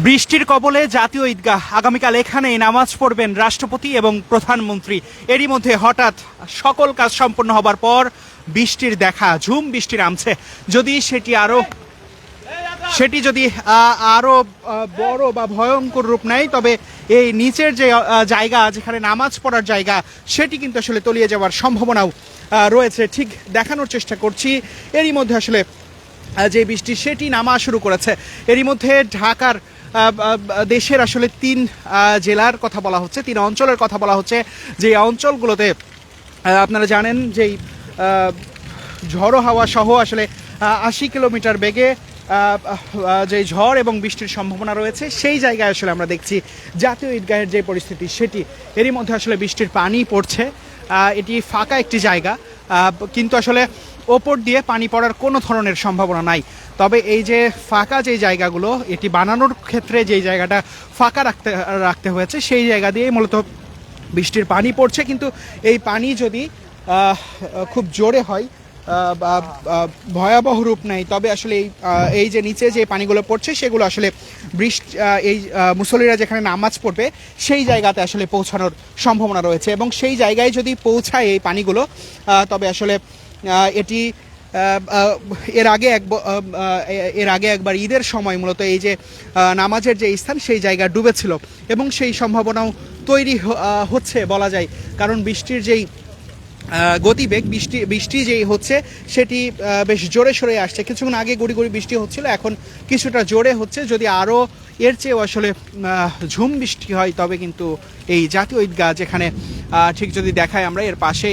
বৃষ্টির কবলে জাতীয় ঈদগাহ, আগামীকাল এখানেই নামাজ পড়বেন রাষ্ট্রপতি এবং প্রধানমন্ত্রী। এরই মধ্যে হঠাৎ সকল কাজ সম্পন্ন হবার পর বৃষ্টির দেখা, ঝুম বৃষ্টি নামছে। সেটি যদি আরো বড় বা ভয়ঙ্কর রূপ নেয়, তবে এই নিচের যে জায়গা, যেখানে নামাজ পড়ার জায়গা, সেটি কিন্তু আসলে তলিয়ে যাওয়ার সম্ভাবনাও রয়েছে। ঠিক দেখানোর চেষ্টা করছি, এরই মধ্যে আসলে যে বৃষ্টি সেটি নামা শুরু করেছে। এরই মধ্যে ঢাকার দেশের আসলে 3 জেলার কথা বলা হচ্ছে, 3 অঞ্চলের কথা বলা হচ্ছে, যে অঞ্চলগুলোতে আপনারা জানেন যে ঝড়ো হাওয়া সহ আসলে 80 কিলোমিটার বেগে যে ঝড় এবং বৃষ্টির সম্ভাবনা রয়েছে, সেই জায়গায় আসলে আমরা দেখছি জাতীয় ঈদগাহের যে পরিস্থিতি সেটি। এরই মধ্যে আসলে বৃষ্টির পানি পড়ছে। এটি ফাঁকা একটি জায়গা, কিন্তু আসলে ওপর দিয়ে পানি পড়ার কোনো ধরনের সম্ভাবনা নাই। তবে এই যে ফাঁকা যে জায়গাগুলো, এটি বানানোর ক্ষেত্রে যেই জায়গাটা ফাঁকা রাখতে হয়েছে, সেই জায়গা দিয়েই মূলত বৃষ্টির পানি পড়ছে। কিন্তু এই পানি যদি খুব জোরে হয় বা ভয়াবহ রূপ নেয়, তবে আসলে এই যে নিচে যে পানিগুলো পড়ছে, সেগুলো আসলে বৃষ্টি এই মুসল্লিরা যেখানে নামাজ পড়বে সেই জায়গাতে আসলে পৌঁছানোর সম্ভাবনা রয়েছে। এবং সেই জায়গায় যদি পৌঁছায় এই পানিগুলো, তবে আসলে এটি এর আগে একবার ঈদের সময় মূলত এই যে নামাজের যে স্থান, সেই জায়গা ডুবেছিল এবং সেই সম্ভাবনাও তৈরি হচ্ছে বলা যায়। কারণ বৃষ্টির যেই গতিবেগ, বৃষ্টি যেই হচ্ছে সেটি বেশ জোরে সরে আসছে। কিছুক্ষণ আগে গুড়ি গুড়ি বৃষ্টি হচ্ছিল, এখন কিছুটা জোরে হচ্ছে। যদি আরও এর চেয়েও আসলে ঝুম বৃষ্টি হয়, তবে কিন্তু এই জাতীয় ঈদগাহ, যেখানে ঠিক যদি দেখায় আমরা, এর পাশে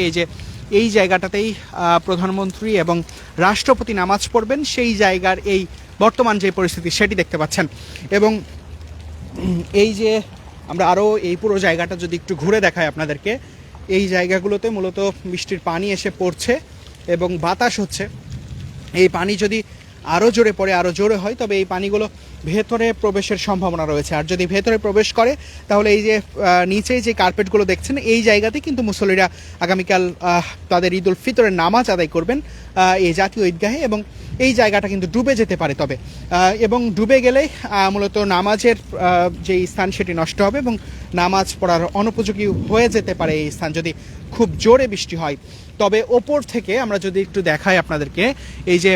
এই জায়গাটাতেই প্রধানমন্ত্রী এবং রাষ্ট্রপতি নামাজ পড়বেন, সেই জায়গার এই বর্তমান যে পরিস্থিতি সেটি দেখতে পাচ্ছেন। এবং এই যে আমরা আরও এই পুরো জায়গাটা যদি একটু ঘুরে দেখাই আপনাদেরকে, এই জায়গাগুলোতে মূলত বৃষ্টির পানি এসে পড়ছে এবং বাতাস হচ্ছে। এই পানি যদি আরও জোরে পড়ে, আরও জোরে হয়, তবে এই পানিগুলো ভেতরে প্রবেশের সম্ভাবনা রয়েছে। আর যদি ভেতরে প্রবেশ করে, তাহলে এই যে নিচে যে কার্পেটগুলো দেখছেন, এই জায়গাতে কিন্তু মুসল্লিরা আগামীকাল তাদের ঈদ উল ফিতরের নামাজ আদায় করবেন এই জাতীয় ঈদগাহে। এবং এই জায়গাটা কিন্তু ডুবে যেতে পারে, তবে এবং ডুবে গেলে মূলত নামাজের যে স্থান সেটি নষ্ট হবে এবং নামাজ পড়ার অনুপযোগী হয়ে যেতে পারে এই স্থান, যদি খুব জোরে বৃষ্টি হয়। তবে ওপর থেকে আমরা যদি একটু দেখাই আপনাদেরকে, এই যে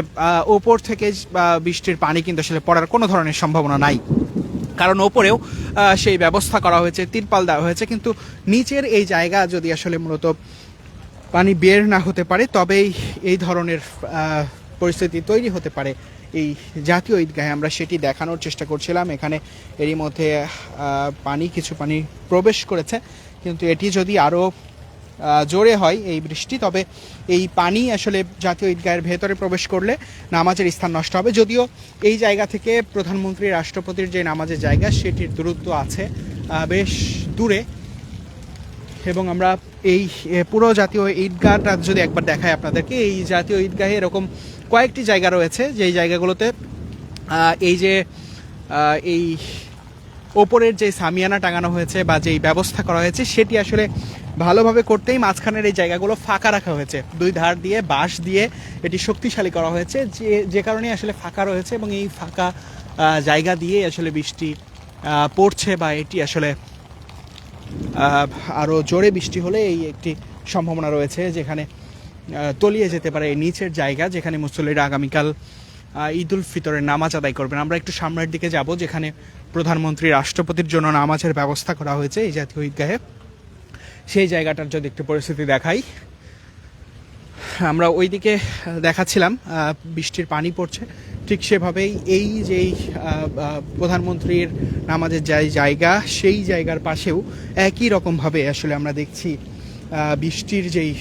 ওপর থেকে বৃষ্টির পানি কিন্তু আসলে পড়ার কোনো ধরনের সম্ভাবনা নাই, কারণ ওপরেও সেই ব্যবস্থা করা হয়েছে, তিরপাল দেওয়া হয়েছে। কিন্তু নিচের এই জায়গা যদি আসলে মূলত পানি বের না হতে পারে, তবেই এই ধরনের পরিস্থিতি তৈরি হতে পারে এই জাতীয় ঈদগাহে। আমরা সেটি দেখানোর চেষ্টা করছিলাম। এখানে এরই মধ্যে কিছু পানি প্রবেশ করেছে, কিন্তু এটি যদি আরও জোরে হয় এই বৃষ্টি, তবে এই পানি আসলে জাতীয় ঈদগাহের ভেতরে প্রবেশ করলে নামাজের স্থান নষ্ট হবে। যদিও এই জায়গা থেকে প্রধানমন্ত্রী রাষ্ট্রপতির যে নামাজের জায়গা, সেটির দূরত্ব আছে বেশ দূরে। এবং আমরা এই পুরো জাতীয় ঈদগাহটা যদি একবার দেখাই আপনাদেরকে, এই জাতীয় ঈদগাহে এরকম কয়েকটি জায়গা রয়েছে, যেই জায়গাগুলোতে এই যে এই ওপরের যে সামিয়ানা টাঙানো হয়েছে বা যেই ব্যবস্থা করা হয়েছে, সেটি আসলে ভালোভাবে করতেই মাঝখানের এই জায়গাগুলো ফাঁকা রাখা হয়েছে। 2 ধার দিয়ে বাঁশ দিয়ে এটি শক্তিশালী করা হয়েছে, যে কারণে আসলে ফাঁকা রয়েছে। এবং এই ফাঁকা জায়গা দিয়ে আসলে বৃষ্টি পড়ছে, বা এটি আসলে আরও জোরে বৃষ্টি হলে এই একটি সম্ভাবনা রয়েছে, যেখানে তলিয়ে যেতে পারে এই নিচের জায়গা, যেখানে মুসল্লিরা আগামীকাল ঈদ উল ফিতরের নামাজ আদায় করবেন। আমরা একটু সামনের দিকে যাব, যেখানে প্রধানমন্ত্রী রাষ্ট্রপতির জন্য নামাজের ব্যবস্থা করা হয়েছে এই জাতীয় ঈদগাহে। সেই জায়গাটার যদি একটু পরিস্থিতি দেখাই, আমরা ওই দিকে দেখাচ্ছিলাম বৃষ্টির পানি পড়ছে, ঠিক সেভাবেই এই যেই প্রধানমন্ত্রীর নামাজের জায়গা, সেই জায়গার পাশেও একই রকমভাবে আসলে আমরা দেখছি বৃষ্টির যেই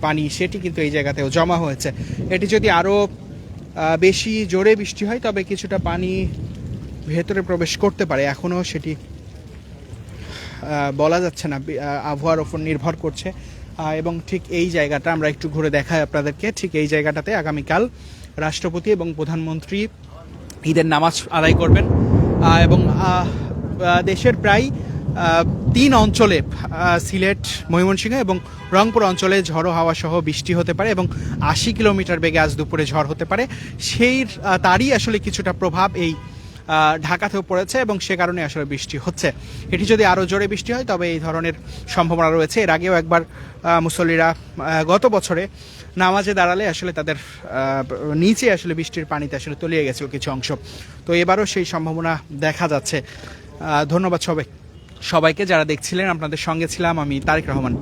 পানি, সেটি কিন্তু এই জায়গাতেও জমা হয়েছে। এটি যদি আরও বেশি জোরে বৃষ্টি হয়, তবে কিছুটা পানি ভেতরে প্রবেশ করতে পারে। এখনও সেটি বলা যাচ্ছে না, আবহাওয়ার ওপর নির্ভর করছে। এবং ঠিক এই জায়গাটা আমরা একটু ঘুরে দেখাই আপনাদেরকে। ঠিক এই জায়গাটাতে আগামীকাল রাষ্ট্রপতি এবং প্রধানমন্ত্রী ঈদের নামাজ আদায় করবেন। এবং দেশের প্রায় 3 অঞ্চলে, সিলেট, ময়মনসিংহ এবং রংপুর অঞ্চলে ঝড়ো হাওয়া সহ বৃষ্টি হতে পারে এবং 80 কিলোমিটার বেগে আজ দুপুরে ঝড় হতে পারে। তারই আসলে কিছুটা প্রভাব এই ঢাকাতেও পড়েছে এবং সে কারণে আসলে বৃষ্টি হচ্ছে। এটি যদি আরও জোরে বৃষ্টি হয় তবে এই ধরনের সম্ভাবনা রয়েছে। এর আগেও একবার মুসল্লিরা গত বছরে নামাজে দাঁড়ালে আসলে তাদের নিচে আসলে বৃষ্টির পানিতে আসলে তলিয়ে গেছিল কিছু অংশ। তো এবারও সেই সম্ভাবনা দেখা যাচ্ছে। ধন্যবাদ সবাইকে যারা দেখছিলেন। আপনাদের সঙ্গে ছিলাম আমি তারেক রহমান।